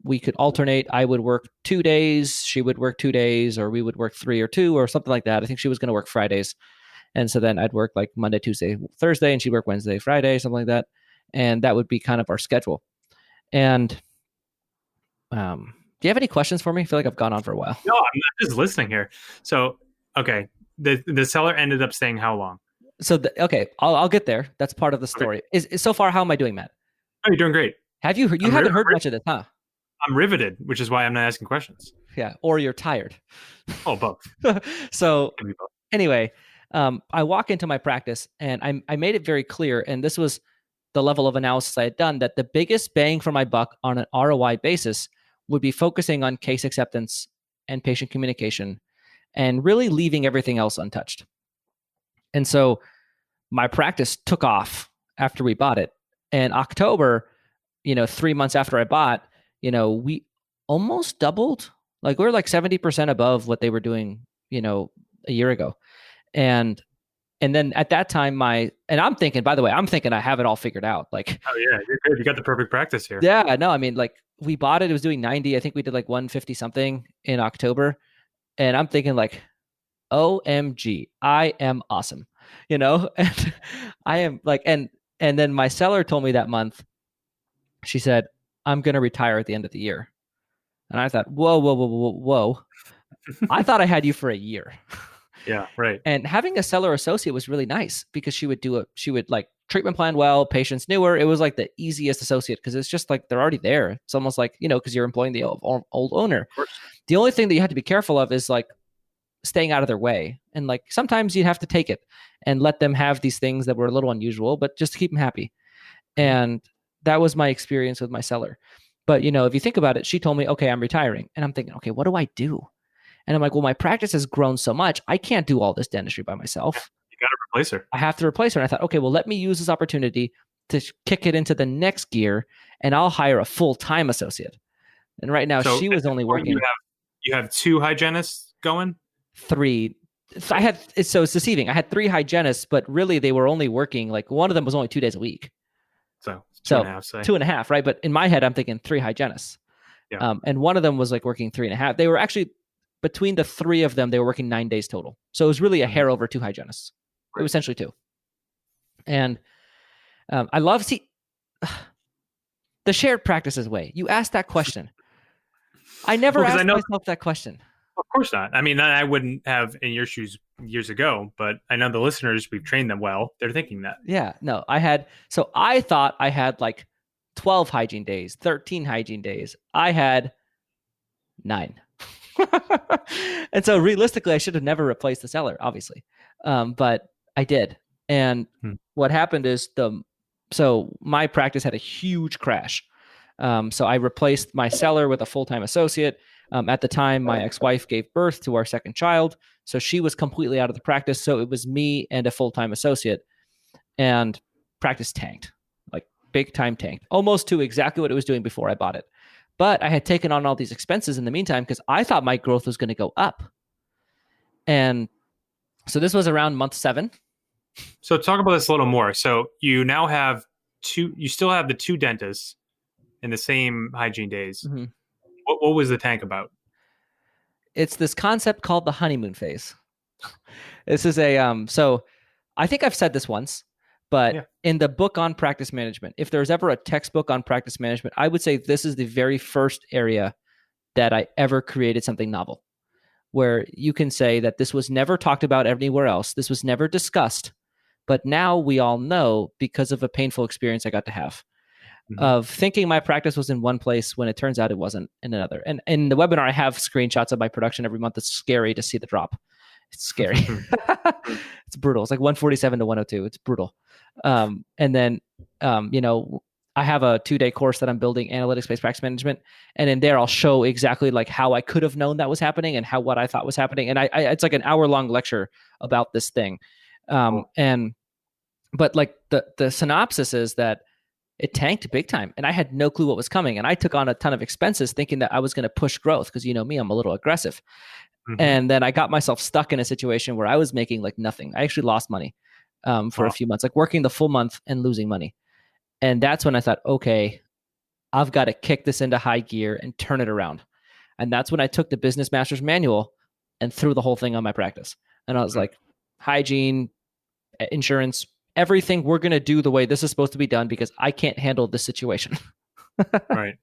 we could alternate. I would work 2 days, she would work 2 days, or we would work 3 or 2 or something like that. I think she was going to work Fridays. And so then I'd work like Monday, Tuesday, Thursday, and she'd work Wednesday, Friday, something like that. And that would be kind of our schedule. And do you have any questions for me? I feel like I've gone on for a while. No, I'm just listening here. So, okay. The seller ended up staying how long? So, okay, I'll get there. That's part of the story. Okay. Is so far, how am I doing, Matt? Oh, you're doing great. Have you haven't heard much of this, huh? I'm riveted, which is why I'm not asking questions. Yeah, or you're tired. Oh, both. So anyway, I walk into my practice and I made it very clear, and this was the level of analysis I had done, that the biggest bang for my buck on an ROI basis would be focusing on case acceptance and patient communication and really leaving everything else untouched. And so my practice took off after we bought it. And October, 3 months after I bought, we almost doubled. Like we're like 70% above what they were doing, a year ago. And then at that time, I'm thinking I have it all figured out. Like, oh yeah, you're good. You got the perfect practice here. Yeah, no, I mean, like we bought it. It was doing 90. I think we did like 150 something in October. And I'm thinking like, OMG, I am awesome. And I am like, and then my seller told me that month, she said, I'm going to retire at the end of the year. And I thought, whoa. I thought I had you for a year. Yeah, right. And having a seller associate was really nice because she would like treatment plan well, patients knew her. It was like the easiest associate because it's just like they're already there. It's almost like, because you're employing the old owner. The only thing that you have to be careful of is like staying out of their way. And like sometimes you have to take it and let them have these things that were a little unusual, but just to keep them happy. And that was my experience with my seller. But, if you think about it, she told me, okay, I'm retiring. And I'm thinking, okay, what do I do? And I'm like, well, my practice has grown so much. I can't do all this dentistry by myself. You got to replace her. I have to replace her. And I thought, okay, well, let me use this opportunity to kick it into the next gear and I'll hire a full-time associate. And right now she was only working. You have 2 hygienists going? 3. so it's deceiving. I had 3 hygienists, but really they were only working, like one of them was only 2 days a week. So So 2.5, say. 2.5, right? But in my head, I'm thinking 3 hygienists. Yeah. And one of them was like working 3.5. They were actually, between the 3 of them, they were working 9 days total. So it was really a hair over 2 hygienists. It was essentially 2. And I love, the shared practices way. You asked that question. I never asked myself that question. Of course not. I mean, I wouldn't have in your shoes years ago, but I know the listeners, we've trained them well. They're thinking that. Yeah, no, I thought I had like 12 hygiene days, 13 hygiene days. I had 9. And so realistically, I should have never replaced the seller, obviously. But I did. And what happened is so my practice had a huge crash. So I replaced my seller with a full-time associate. At the time, my ex-wife gave birth to our second child. So she was completely out of the practice. So it was me and a full-time associate. And practice tanked, like big time tanked, almost to exactly what it was doing before I bought it. But I had taken on all these expenses in the meantime because I thought my growth was going to go up. And so this was around month 7. So talk about this a little more. So you now have you still have the 2 dentists in the same hygiene days. Mm-hmm. What was the tank about? It's this concept called the honeymoon phase. This is so I think I've said this once, but in the book on practice management, if there's ever a textbook on practice management, I would say this is the very first area that I ever created something novel, where you can say that this was never talked about anywhere else. This was never discussed, but now we all know because of a painful experience I got to have. Of thinking my practice was in one place when it turns out it wasn't in another. And in the webinar, I have screenshots of my production every month. It's scary to see the drop. It's scary. It's brutal. It's like 147 to 102. It's brutal. And then, I have a 2-day course that I'm building, analytics-based practice management. And in there, I'll show exactly like how I could have known that was happening and what I thought was happening. And it's like an hour-long lecture about this thing. But like the synopsis is that it tanked big time and I had no clue what was coming. And I took on a ton of expenses thinking that I was going to push growth because you know me, I'm a little aggressive. And then I got myself stuck in a situation where I was making like nothing. I actually lost money for a few months, like working the full month and losing money. And that's when I thought, okay, I've got to kick this into high gear and turn it around. And that's when I took the Business Master's Manual and threw the whole thing on my practice. And I was like, hygiene, insurance, everything we're going to do the way this is supposed to be done because I can't handle this situation. Right.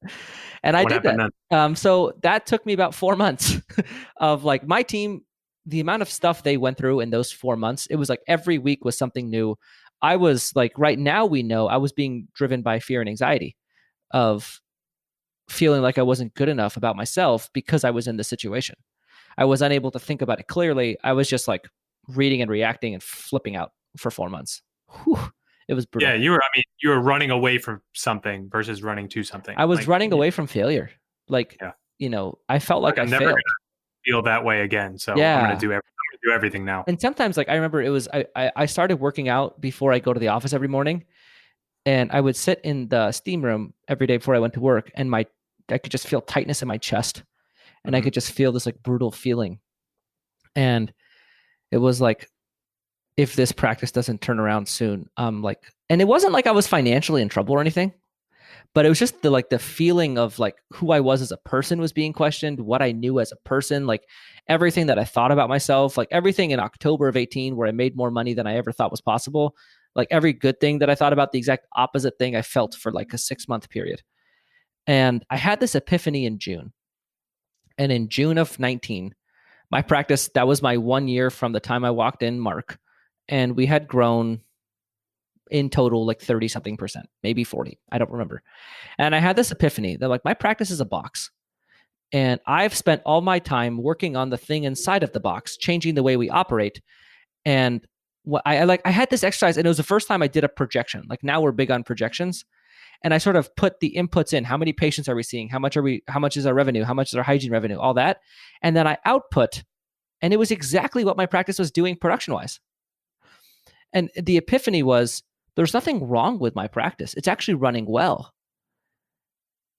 And I did that. So that took me about 4 months of like my team, the amount of stuff they went through in those 4 months, it was like every week was something new. I was like, right now we know I was being driven by fear and anxiety of feeling like I wasn't good enough about myself because I was in this situation. I was unable to think about it clearly. I was just like reading and reacting and flipping out for 4 months. Whew, it was brutal. Yeah, you were running away from something versus running to something. I was running away from failure. Like, I felt like I failed. Feel that way again. So I'm going to do everything now. And sometimes, like, I remember it was, I started working out before I go to the office every morning. And I would sit in the steam room every day before I went to work. And I could just feel tightness in my chest. And I could just feel this like brutal feeling. And it was like, if this practice doesn't turn around soon, and it wasn't like I was financially in trouble or anything, but it was just the feeling of like who I was as a person was being questioned, what I knew as a person, like everything that I thought about myself, like everything in October of 2018 where I made more money than I ever thought was possible. Like every good thing that I thought about, the exact opposite thing I felt for like a 6-month period. And I had this epiphany in June. And in June of 19, my practice, that was my 1 year from the time I walked in, mark. And we had grown in total like 30 something percent, maybe 40. I don't remember. And I had this epiphany that like my practice is a box. And I've spent all my time working on the thing inside of the box, changing the way we operate. And what I had this exercise, and it was the first time I did a projection. Like now we're big on projections. And I sort of put the inputs in. How many patients are we seeing? How much is our revenue? How much is our hygiene revenue? All that. And then I output. And it was exactly what my practice was doing production-wise. And the epiphany was, there's nothing wrong with my practice. It's actually running well.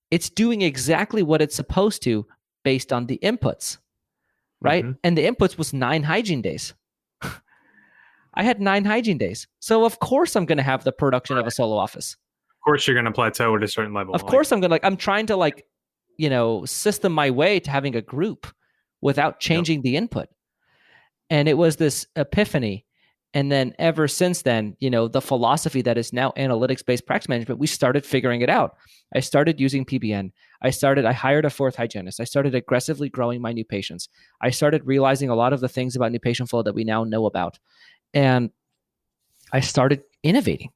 It's doing exactly what it's supposed to based on the inputs. right? And the inputs was 9 hygiene days. I had 9 hygiene days. So of course I'm going to have the production of a solo office. Of course you're going to plateau at a certain level. Of course I'm going to I'm trying to system my way to having a group without changing the input. And it was this epiphany. And then ever since then, the philosophy that is now analytics-based practice management, we started figuring it out. I started using PBN. I hired a 4th hygienist. I started aggressively growing my new patients. I started realizing a lot of the things about new patient flow that we now know about. And I started innovating,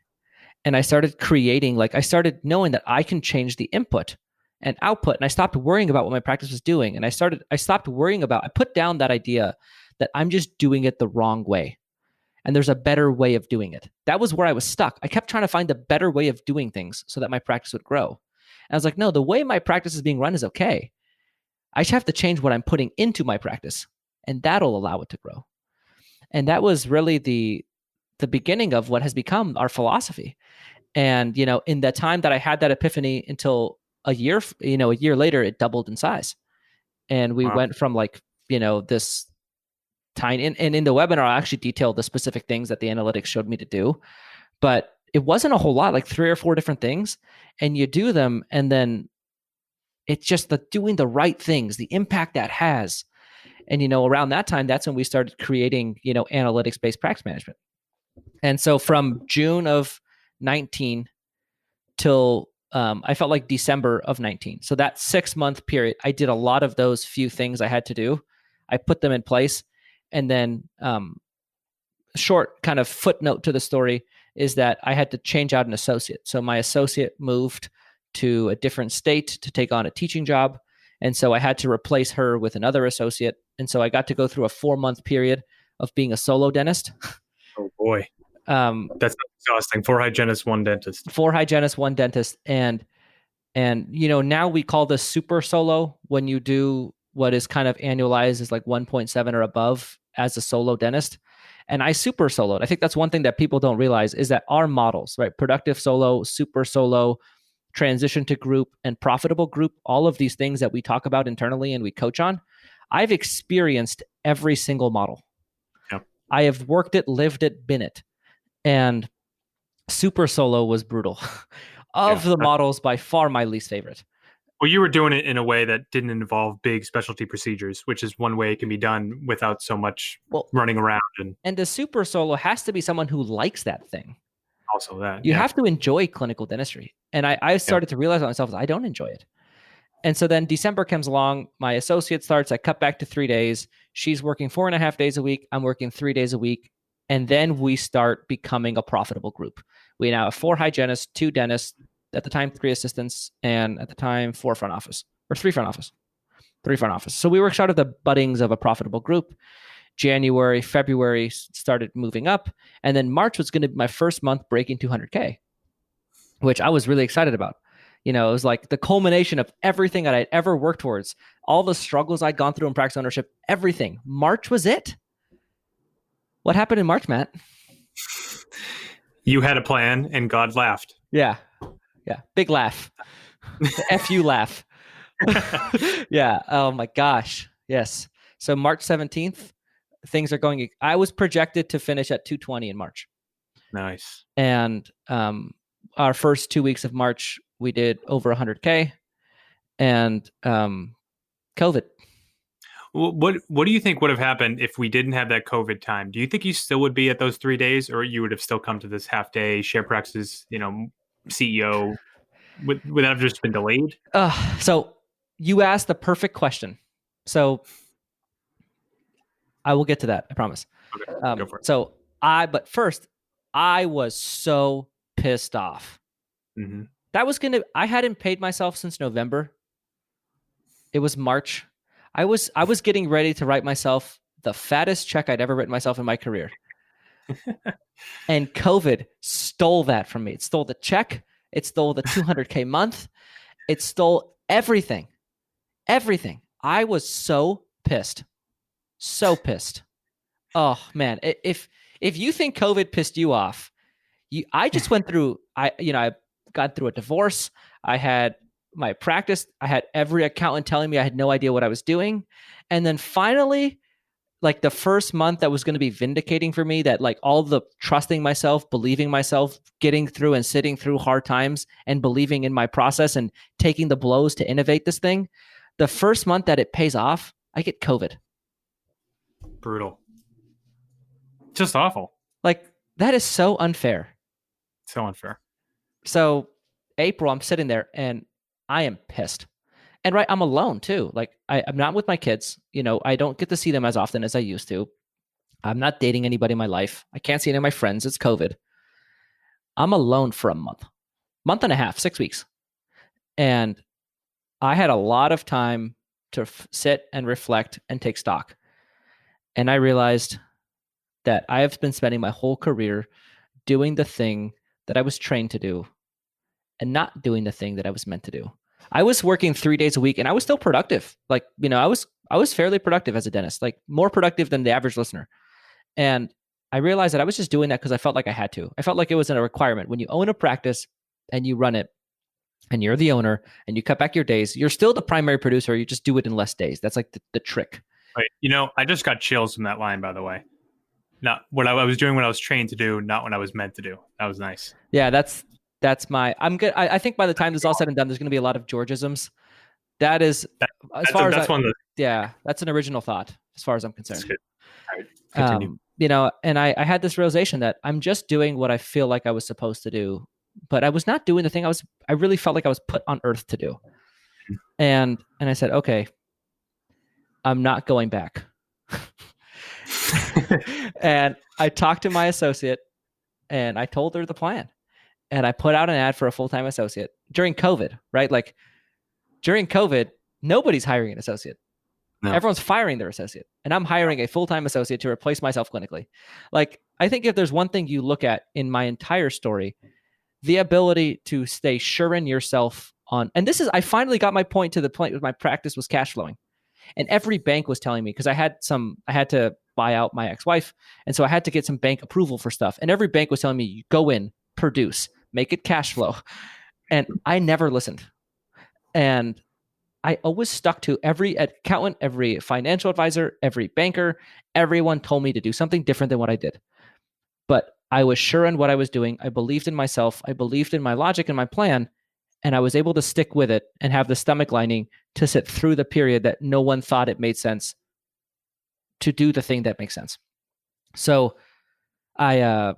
and I started creating, I started knowing that I can change the input and output. And I stopped worrying about what my practice was doing. And I stopped worrying about, I put down that idea that I'm just doing it the wrong way. And there's a better way of doing it. That was where I was stuck. I kept trying to find a better way of doing things so that my practice would grow. And I was like, no, the way my practice is being run is okay. I just have to change what I'm putting into my practice, and that'll allow it to grow. And that was really the beginning of what has become our philosophy. And, in the time that I had that epiphany until a year later, it doubled in size. And we went from this tiny, and in the webinar, I actually detailed the specific things that the analytics showed me to do, but it wasn't a whole lot, like 3 or 4 different things. And you do them, and then it's just doing the right things, the impact that has. And, around that time, that's when we started creating, analytics-based practice management. And so from June of 19 till I felt like December of 19. So that 6-month period, I did a lot of those few things I had to do. I put them in place. And then short kind of footnote to the story is that I had to change out an associate. So my associate moved to a different state to take on a teaching job. And so I had to replace her with another associate. And so I got to go through a 4-month period of being a solo dentist. Oh boy. That's exhausting. 4 hygienists, 1 dentist. 4 hygienists, 1 dentist. And now we call this super solo when you do what is kind of annualized as like 1.7 or above as a solo dentist. And I super soloed. I think that's one thing that people don't realize is that our models, right? Productive solo, super solo, transition to group, and profitable group, all of these things that we talk about internally and we coach on, I've experienced every single model. Yep. I have worked it, lived it, been it. And super solo was brutal. Of the models, by far my least favorite. Well, you were doing it in a way that didn't involve big specialty procedures, which is one way it can be done without so much running around. And the super solo has to be someone who likes that thing. Also that. You have to enjoy clinical dentistry. And I started to realize myself, I don't enjoy it. And so then December comes along, my associate starts, I cut back to 3 days. She's working 4.5 days a week. I'm working 3 days a week. And then we start becoming a profitable group. We now have 4 hygienists, 2 dentists, at the time 3 assistants, and at the time 3 front office. 3 front office. So we were out of the buddings of a profitable group. January, February started moving up. And then March was going to be my first month breaking 200K, which I was really excited about. It was like the culmination of everything that I'd ever worked towards, all the struggles I'd gone through in practice ownership, everything. March was it. What happened in March, Matt? You had a plan and God laughed. Yeah. Big laugh. The FU laugh. Yeah. Oh my gosh. Yes. So March 17th, things are going, I was projected to finish at 220 in March. Nice. And our first 2 weeks of March, we did over 100K, and COVID. What do you think would have happened if we didn't have that COVID time? Do you think you still would be at those 3 days, or you would have still come to this half day share practices, CEO? Would that have just been delayed? So you asked the perfect question. So I will get to that. I promise. Okay, go for it. But first, I was so pissed off. Mm-hmm. I hadn't paid myself since November. It was March. I was getting ready to write myself the fattest check I'd ever written myself in my career. And COVID stole that from me. It stole the check. It stole the 200K month. It stole everything. Everything. I was so pissed. So pissed. Oh man. If you think COVID pissed you off, I just went through, I got through a divorce. I had my practice. I had every accountant telling me I had no idea what I was doing. And then finally, like the first month that was going to be vindicating for me, that like all the trusting myself, believing myself, getting through and sitting through hard times and believing in my process and taking the blows to innovate this thing. The first month that it pays off, I get COVID. Brutal. Just awful. Like that is so unfair. So unfair. So April, I'm sitting there and I am pissed. And right, I'm alone too. Like I'm not with my kids. I don't get to see them as often as I used to. I'm not dating anybody in my life. I can't see any of my friends. It's COVID. I'm alone for a month and a half, 6 weeks. And I had a lot of time to sit and reflect and take stock. And I realized that I have been spending my whole career doing the thing that I was trained to do and not doing the thing that I was meant to do. I was working 3 days a week and I was still productive. Like, I was fairly productive as a dentist, like more productive than the average listener. And I realized that I was just doing that because I felt like I had to. I felt like it was a requirement. When you own a practice and you run it and you're the owner and you cut back your days, you're still the primary producer. You just do it in less days. That's like the trick. Right. I just got chills from that line, by the way. Not what I was doing, what I was trained to do, not what I was meant to do. That was nice. Yeah, I'm good. I think by the time this is all said and done, there's going to be a lot of Georgisms. That's an original thought as far as I'm concerned. That's good. All right, continue. And I had this realization that I'm just doing what I feel like I was supposed to do, but I was not doing the thing I really felt like I was put on earth to do. And I said, okay, I'm not going back. And I talked to my associate and I told her the plan. And I put out an ad for a full-time associate during COVID, right? Like during COVID, nobody's hiring an associate. No. Everyone's firing their associate. And I'm hiring a full-time associate to replace myself clinically. Like, I think if there's one thing you look at in my entire story, the ability to stay sure in yourself I finally got my point to the point where my practice was cash flowing. And every bank was telling me, because I had to buy out my ex-wife. And so I had to get some bank approval for stuff. And every bank was telling me, you go in, produce, make it cash flow. And I never listened. And I always stuck to every accountant, every financial advisor, every banker. Everyone told me to do something different than what I did. But I was sure in what I was doing. I believed in myself. I believed in my logic and my plan. And I was able to stick with it and have the stomach lining to sit through the period that no one thought it made sense to do the thing that makes sense. So I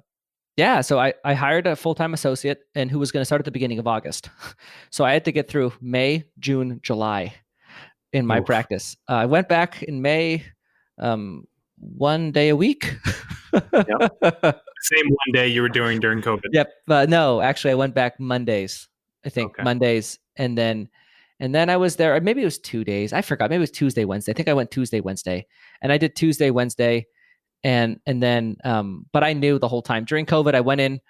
hired a full-time associate and who was going to start at the beginning of August. So I had to get through May, June, July in my practice. I went back in May, 1 day a week. Yep. Same 1 day you were doing during COVID. Yep. No, actually I went back Mondays. I think Mondays. And then I was there, maybe it was 2 days. I forgot. Maybe it was Tuesday, Wednesday. I think I went Tuesday, Wednesday. And I did Tuesday, Wednesday. And then, but I knew the whole time during COVID, I went in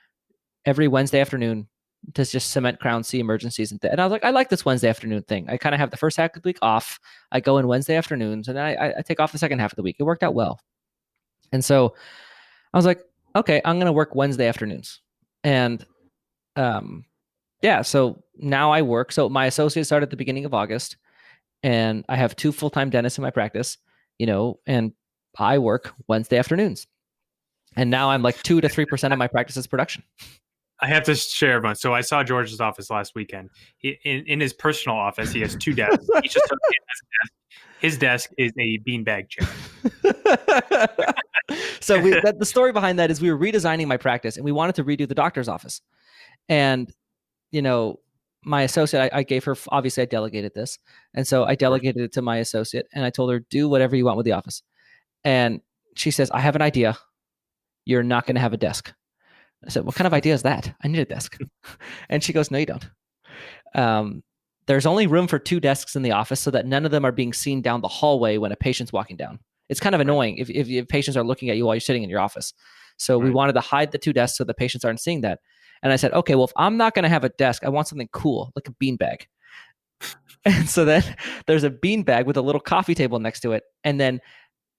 every Wednesday afternoon to just cement Crown C emergencies. And I was like, I like this Wednesday afternoon thing. I kind of have the first half of the week off. I go in Wednesday afternoons and then I take off the second half of the week. It worked out well. And so I was like, okay, I'm going to work Wednesday afternoons. And, so now I work. So my associate started at the beginning of August and I have 2 full-time dentists in my practice, and I work Wednesday afternoons. And now I'm like 2 to 3% of my practice is production. I have to share everyone. So I saw George's office last weekend. In his personal office, he has 2 desks. Each associate has a desk. His desk is a beanbag chair. So the story behind that is we were redesigning my practice and we wanted to redo the doctor's office. And, my associate, I gave her, obviously I delegated this. And so I delegated it to my associate and I told her, do whatever you want with the office. And she says, I have an idea. You're not going to have a desk. I said, what kind of idea is that? I need a desk. And she goes, no, you don't. There's only room for 2 desks in the office so that none of them are being seen down the hallway when a patient's walking down. It's kind of annoying if patients are looking at you while you're sitting in your office. So we wanted to hide the 2 desks so the patients aren't seeing that. And I said, okay, well, if I'm not going to have a desk, I want something cool, like a beanbag. And so then there's a beanbag with a little coffee table next to it. And then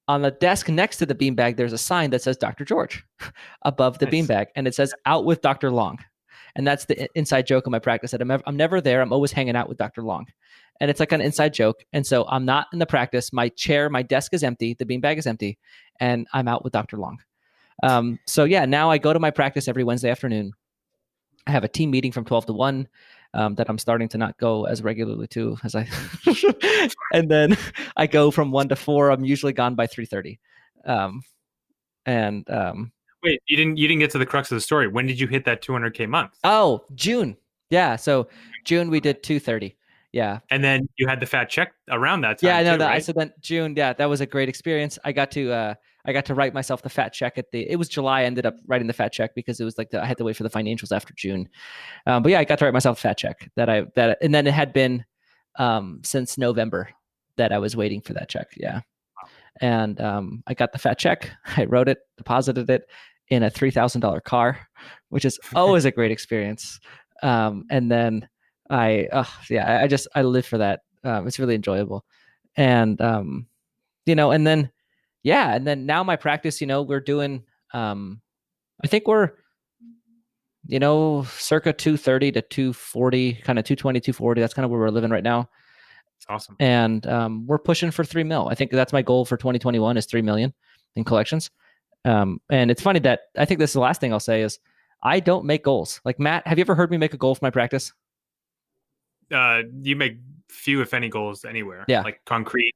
on the desk next to the beanbag, there's a sign that says Dr. George above the beanbag. And it says out with Dr. Long. And that's the inside joke of my practice, that I'm never there. I'm always hanging out with Dr. Long. And it's like an inside joke. And so I'm not in the practice. My desk is empty. The beanbag is empty. And I'm out with Dr. Long. So yeah, now I go to my practice every Wednesday afternoon. I have a team meeting from 12 to 1 that I'm starting to not go as regularly to as I and then I go from 1 to 4. I'm usually gone by 3:30. Wait, you didn't get to the crux of the story. When did you hit that 200K month? Oh, June. Yeah, so June we did 230. Yeah. And then you had the fat check around that time. Yeah, I know that. Right? I said that June. Yeah, that was a great experience. I got to write myself the fat check it was July. I ended up writing the fat check because it was like I had to wait for the financials after June. But yeah, I got to write myself a fat check and then it had been since November that I was waiting for that check. Yeah. And I got the fat check. I wrote it, deposited it in a $3,000 car, which is always a great experience. And then I live for that. It's really enjoyable. And, and then now my practice, we're doing, I think we're, circa 230 to 240, kind of 220, 240. That's kind of where we're living right now. It's awesome. And we're pushing for 3 mil. I think that's my goal for 2021 is 3 million in collections. And it's funny that I think this is the last thing I'll say is I don't make goals. Like Matt, have you ever heard me make a goal for my practice? You make few, if any, goals anywhere. Yeah. Like concrete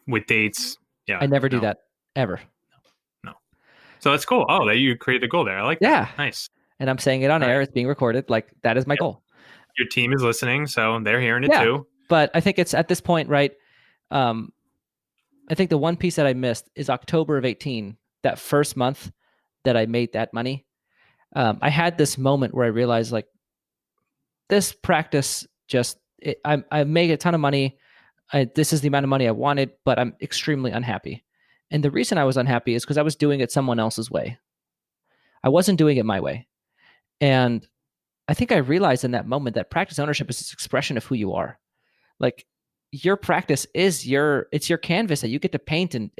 with dates. Yeah. I never do that ever. No. So that's cool. Oh, that you created a goal there. I like that. Yeah. Nice. And I'm saying it on air. It's being recorded. Like that is my goal. Your team is listening, so they're hearing it too. But I think it's at this point, right? I think the one piece that I missed is October of 18, that first month that I made that money. I had this moment where I realized like this practice I made a ton of money. This is the amount of money I wanted, but I'm extremely unhappy. And the reason I was unhappy is because I was doing it someone else's way. I wasn't doing it my way. And I think I realized in that moment that practice ownership is this expression of who you are. Like your practice is it's your canvas that you get to paint and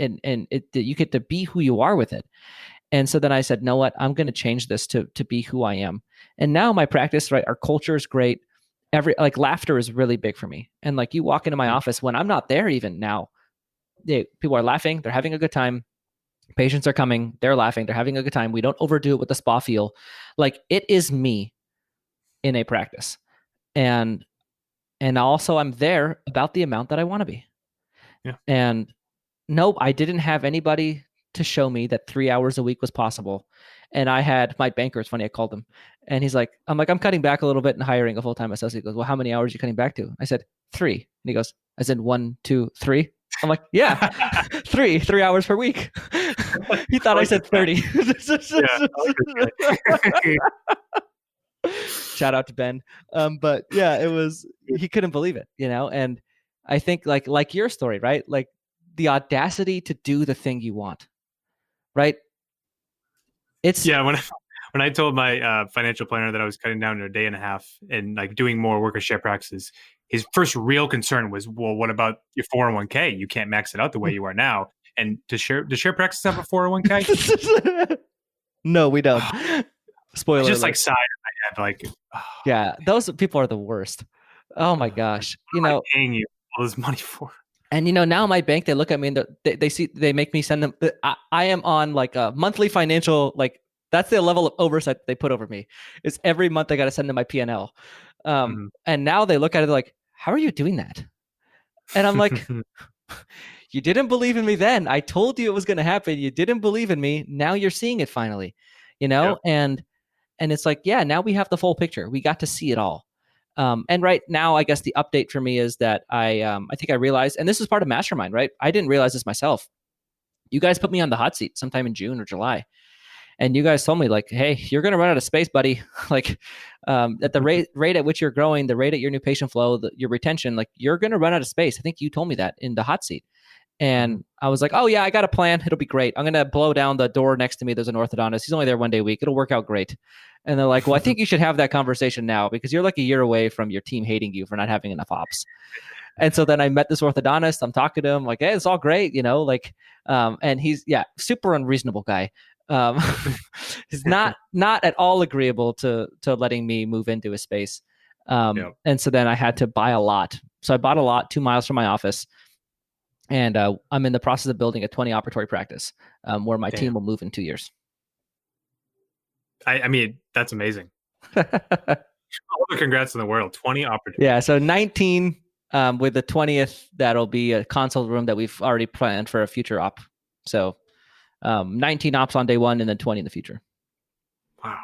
you get to be who you are with it. And so then I said, know what, I'm going to change this to be who I am. And now my practice, right, our culture is great. Laughter is really big for me. And like you walk into my office when I'm not there even now, people are laughing. They're having a good time. Patients are coming. They're laughing. They're having a good time. We don't overdo it with the spa feel. Like it is me in a practice. And also I'm there about the amount that I want to be. Yeah. And nope, I didn't have anybody to show me that 3 hours a week was possible. And I had my banker, it's funny, I called him and he's like, I'm cutting back a little bit and hiring a full-time associate. He goes, well, how many hours are you cutting back to? I said, 3. And he goes, I said 1, 2, 3. I'm like, yeah, 3 hours per week. He thought I said 30. Shout out to Ben. But yeah, he couldn't believe it, and I think like your story, right? Like the audacity to do the thing you want, right? When I told my financial planner that I was cutting down to a day and a half and like doing more work or share practices, his first real concern was, well, what about your 401k? You can't max it out the way you are now. And does share practice have a 401k? No, we don't. Spoiler just alert. Like sighed in my head, like, oh, yeah, those people are the worst. Oh my gosh. What am I paying you all this money for? And now my bank, they look at me and they make me send them. I am on like a monthly financial, like that's the level of oversight they put over me. It's every month I got to send them my P&L. And now they look at it like, how are you doing that? And I'm like, you didn't believe in me then. I told you it was going to happen. You didn't believe in me. Now you're seeing it finally, yeah. And it's like, yeah, now we have the full picture. We got to see it all. And right now, I guess the update for me is that I think I realized, and this is part of Mastermind, right? I didn't realize this myself. You guys put me on the hot seat sometime in June or July. And you guys told me like, hey, you're going to run out of space, buddy. Like at the rate at which you're growing, the rate at your new patient flow, your retention, like you're going to run out of space. I think you told me that in the hot seat. And I was like, oh yeah, I got a plan. It'll be great. I'm going to blow down the door next to me. There's an orthodontist. He's only there 1 day a week. It'll work out great. And they're like, well, I think you should have that conversation now because you're like a year away from your team hating you for not having enough ops. And so then I met this orthodontist. I'm talking to him like, hey, it's all great, and he's super unreasonable guy. Um, he's not at all agreeable to letting me move into his space. Yep. And so then I had to buy a lot. So I bought a lot 2 miles from my office, and I'm in the process of building a 20 operatory practice where my team will move in 2 years. I mean, that's amazing. All the congrats in the world. 20 opportunities. Yeah, so 19 with the 20th, that'll be a console room that we've already planned for a future op. So 19 ops on day one and then 20 in the future. Wow.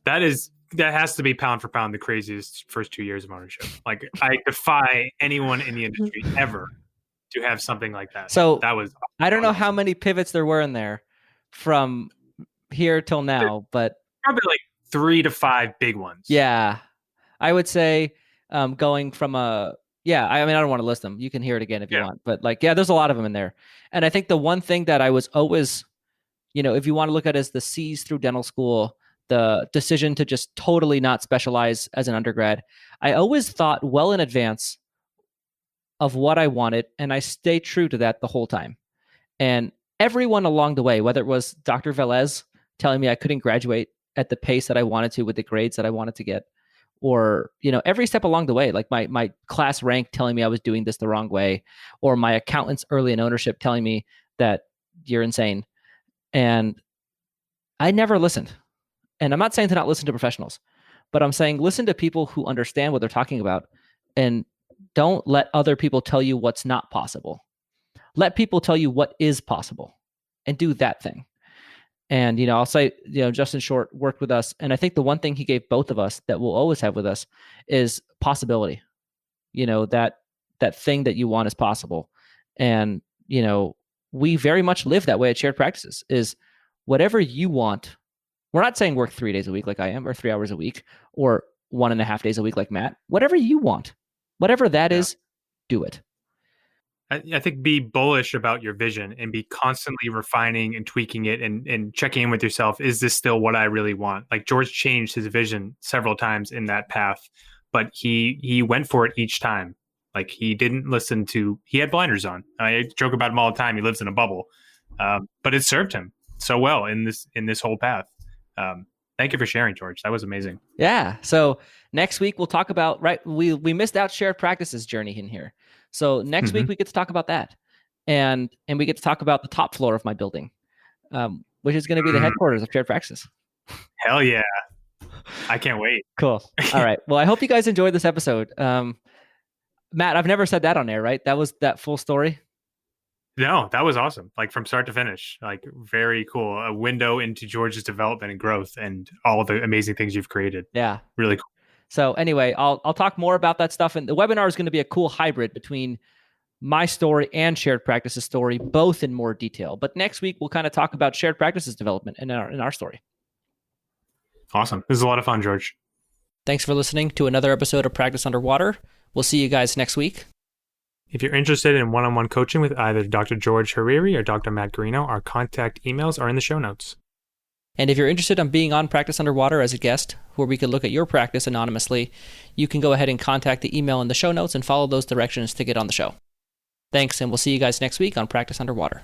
That has to be pound for pound the craziest first 2 years of ownership. Like, I defy anyone in the industry ever to have something like that. So that was I don't know how many pivots there were in there from here till now, but probably like 3 to 5 big ones. Yeah, I would say going from I mean, I don't want to list them. You can hear it again if you want, but like, yeah, there's a lot of them in there. And I think the one thing that I was always, if you want to look at it as the C's through dental school, the decision to just totally not specialize as an undergrad, I always thought well in advance of what I wanted, and I stayed true to that the whole time. And everyone along the way, whether it was Dr. Velez telling me I couldn't graduate at the pace that I wanted to with the grades that I wanted to get, or every step along the way, like my class rank telling me I was doing this the wrong way, or my accountants early in ownership telling me that you're insane. And I never listened. And I'm not saying to not listen to professionals, but I'm saying listen to people who understand what they're talking about, and don't let other people tell you what's not possible. Let people tell you what is possible and do that thing. And, I'll say, Justin Short worked with us. And I think the one thing he gave both of us that we'll always have with us is possibility. That thing that you want is possible. And, we very much live that way at Shared Practices, is whatever you want. We're not saying work 3 days a week like I am, or 3 hours a week, or 1.5 days a week like Matt. Whatever you want, whatever that is, do it. I think be bullish about your vision and be constantly refining and tweaking it and checking in with yourself. Is this still what I really want? Like, George changed his vision several times in that path, but he went for it each time. Like, he didn't listen to, he had blinders on. I joke about him all the time. He lives in a bubble, but it served him so well in this whole path. Thank you for sharing, George. That was amazing. Yeah. So next week we'll talk about, we missed out Shared Practices journey in here. So next week we get to talk about that, and we get to talk about the top floor of my building, which is going to be the headquarters of Shared Practices. Hell yeah. I can't wait. Cool. All right. Well, I hope you guys enjoyed this episode. Matt, I've never said that on air, right? That was that full story? No, that was awesome. Like, from start to finish, like, very cool. A window into George's development and growth and all of the amazing things you've created. Yeah. Really cool. So anyway, I'll talk more about that stuff. And the webinar is going to be a cool hybrid between my story and Shared Practices story, both in more detail. But next week, we'll kind of talk about Shared Practices development in our story. Awesome. This is a lot of fun, George. Thanks for listening to another episode of Practice Underwater. We'll see you guys next week. If you're interested in one-on-one coaching with either Dr. George Hariri or Dr. Matt Garino, our contact emails are in the show notes. And if you're interested in being on Practice Underwater as a guest, where we could look at your practice anonymously, you can go ahead and contact the email in the show notes and follow those directions to get on the show. Thanks, and we'll see you guys next week on Practice Underwater.